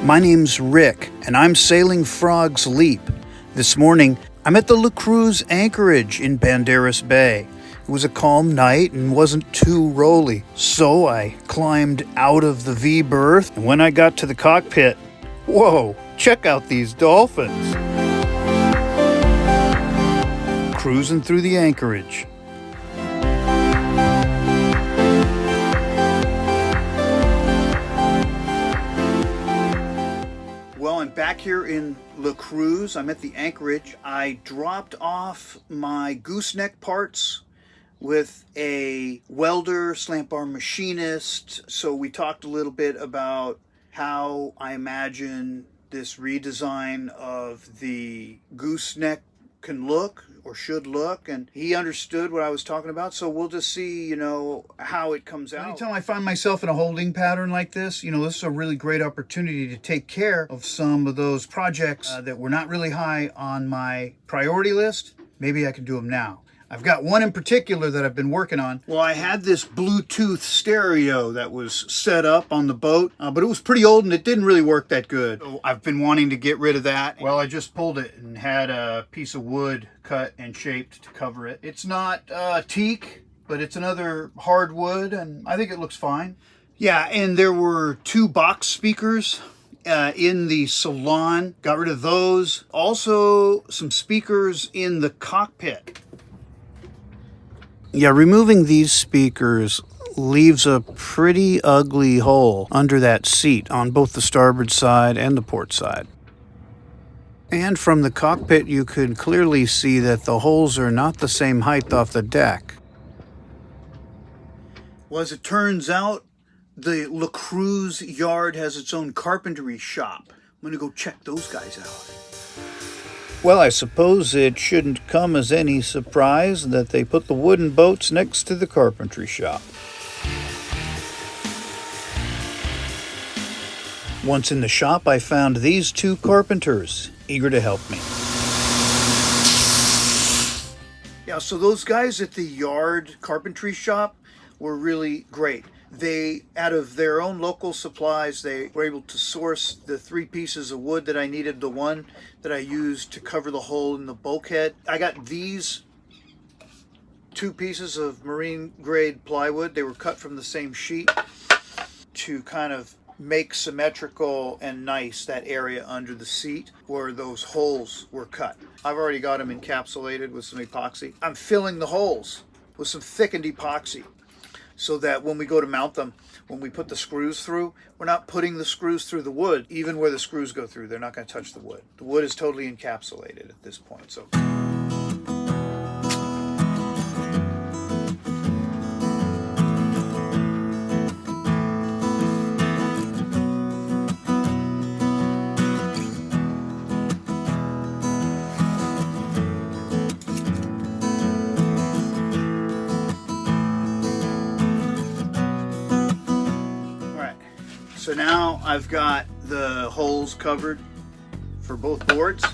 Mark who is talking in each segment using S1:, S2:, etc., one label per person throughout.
S1: My name's Rick, and I'm sailing Frog's Leap. This morning, I'm at the La Cruz anchorage in Banderas Bay. It was a calm night and wasn't too rolly, so I climbed out of the V berth, and when I got to the cockpit, whoa, check out these dolphins! Cruising through the anchorage. Well, I'm back here in La Cruz. I'm at the anchorage. I dropped off my gooseneck parts with a welder, slant bar machinist. So we talked a little bit about how I imagine this redesign of the gooseneck can look or should look, and he understood what I was talking about. So we'll just see, how it comes out. Anytime I find myself in a holding pattern like this, this is a really great opportunity to take care of some of those projects that were not really high on my priority list. Maybe I can do them now. I've got one in particular that I've been working on. Well, I had this Bluetooth stereo that was set up on the boat, but it was pretty old and it didn't really work that good. So I've been wanting to get rid of that. Well, I just pulled it and had a piece of wood cut and shaped to cover it. It's not teak, but it's another hardwood, and I think it looks fine. Yeah, and there were 2 box speakers in the salon. Got rid of those. Also, some speakers in the cockpit. Yeah, removing these speakers leaves a pretty ugly hole under that seat on both the starboard side and the port side. And from the cockpit, you could clearly see that the holes are not the same height off the deck. Well, as it turns out, the La Cruz yard has its own carpentry shop. I'm going to go check those guys out. Well, I suppose it shouldn't come as any surprise that they put the wooden boats next to the carpentry shop. Once in the shop, I found these 2 carpenters, eager to help me. Yeah, so those guys at the yard carpentry shop were really great. They, out of their own local supplies, they were able to source the 3 pieces of wood that I needed, the one that I used to cover the hole in the bulkhead. I got these 2 pieces of marine grade plywood. They were cut from the same sheet to kind of make symmetrical and nice that area under the seat where those holes were cut. I've already got them encapsulated with some epoxy. I'm filling the holes with some thickened epoxy, so that when we go to mount them, when we put the screws through, we're not putting the screws through the wood. Even where the screws go through, they're not going to touch the wood. The wood is totally encapsulated at this point. So. So now I've got the holes covered for both boards.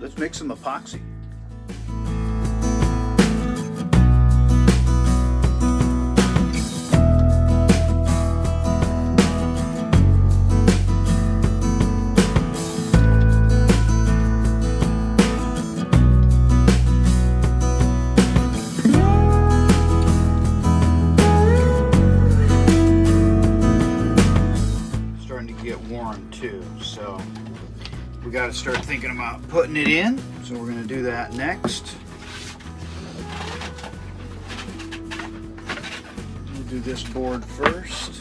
S1: Let's make some epoxy. So we got to start thinking about putting it in. So we're going to do that next. We'll do this board first.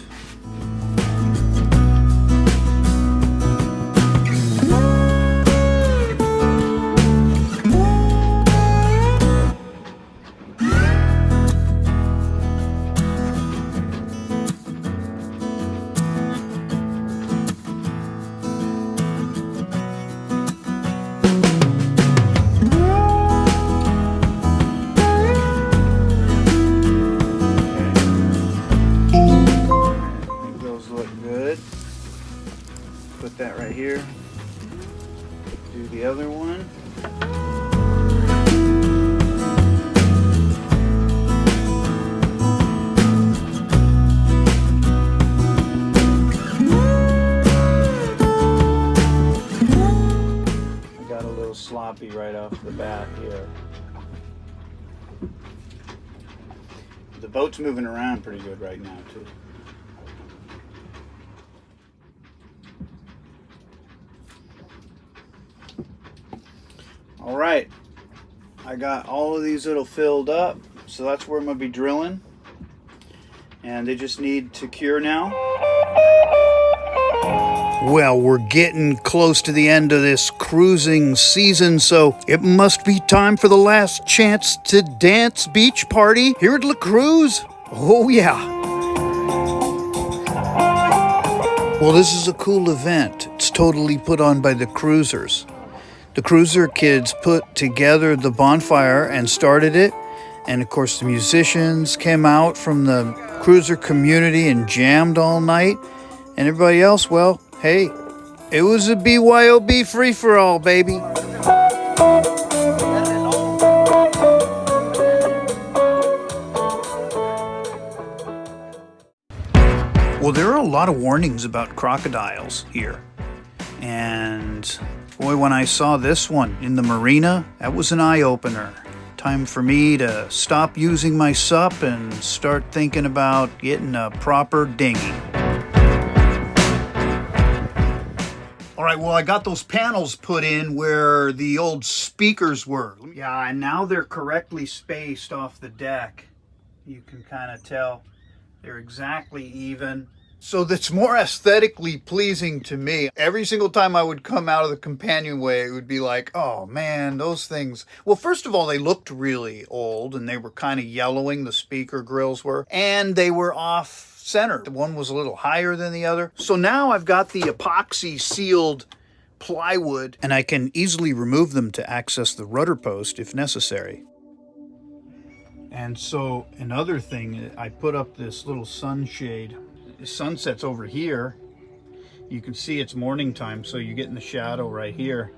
S1: Put that right here. Do the other one. off the bat here. The boat's moving around pretty good right now too. All right, I got all of these little filled up, so that's where I'm gonna be drilling, and they just need to cure now. Well, we're getting close to the end of this cruising season, so it must be time for the last chance to dance beach party here at La Cruz. Oh yeah. Well, this is a cool event. It's totally put on by the cruisers. The cruiser kids put together the bonfire and started it. And of course, the musicians came out from the cruiser community and jammed all night. And everybody else, well, hey, it was a BYOB free-for-all, baby. Well, there are a lot of warnings about crocodiles here. And boy, when I saw this one in the marina, that was an eye-opener. Time for me to stop using my SUP and start thinking about getting a proper dinghy. All right, well, I got those panels put in where the old speakers were. Yeah, and now they're correctly spaced off the deck. You can kind of tell they're exactly even. So that's more aesthetically pleasing to me. Every single time I would come out of the companionway, it would be like, oh man, those things. Well, first of all, they looked really old and they were kind of yellowing, the speaker grills were, and they were off center. One was a little higher than the other. So now I've got the epoxy sealed plywood and I can easily remove them to access the rudder post if necessary. And so another thing, I put up this little sunshade. The sunset's over here. You can see it's morning time, so you get in the shadow right here.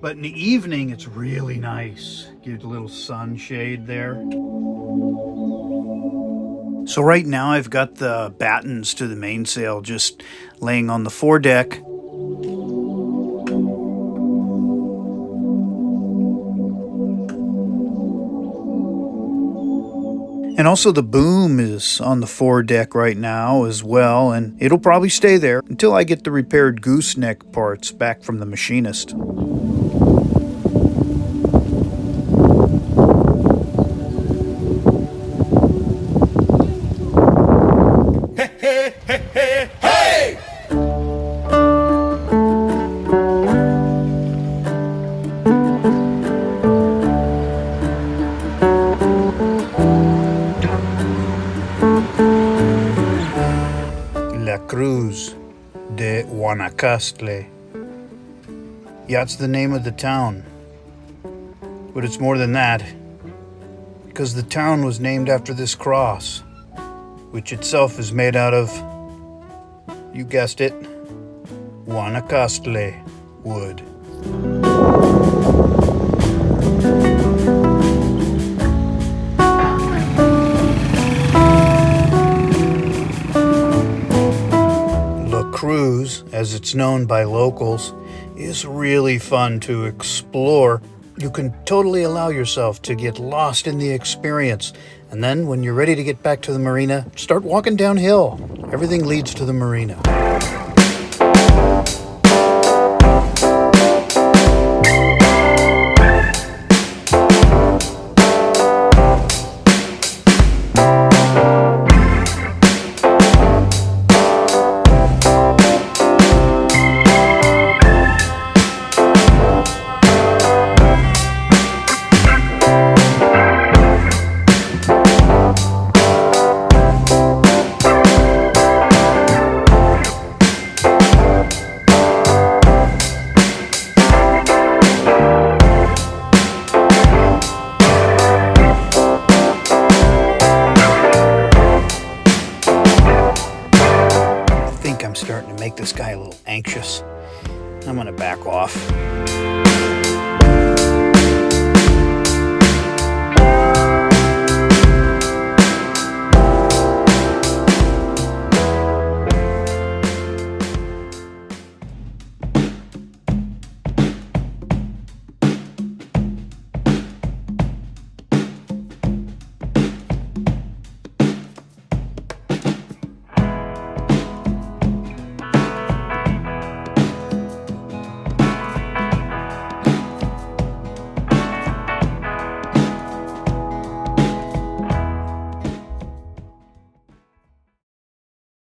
S1: But in the evening, it's really nice. Get a little sunshade there. So right now I've got the battens to the mainsail just laying on the foredeck. And also the boom is on the foredeck right now as well, and it'll probably stay there until I get the repaired gooseneck parts back from the machinist. Cruz de Huanacaxtle. Yeah, it's the name of the town. But it's more than that, because the town was named after this cross, which itself is made out of, you guessed it, Huanacaxtle wood. Cruz, as it's known by locals, is really fun to explore. You can totally allow yourself to get lost in the experience. And then when you're ready to get back to the marina, start walking downhill. Everything leads to the marina. I'm starting to make this guy a little anxious. I'm gonna back off.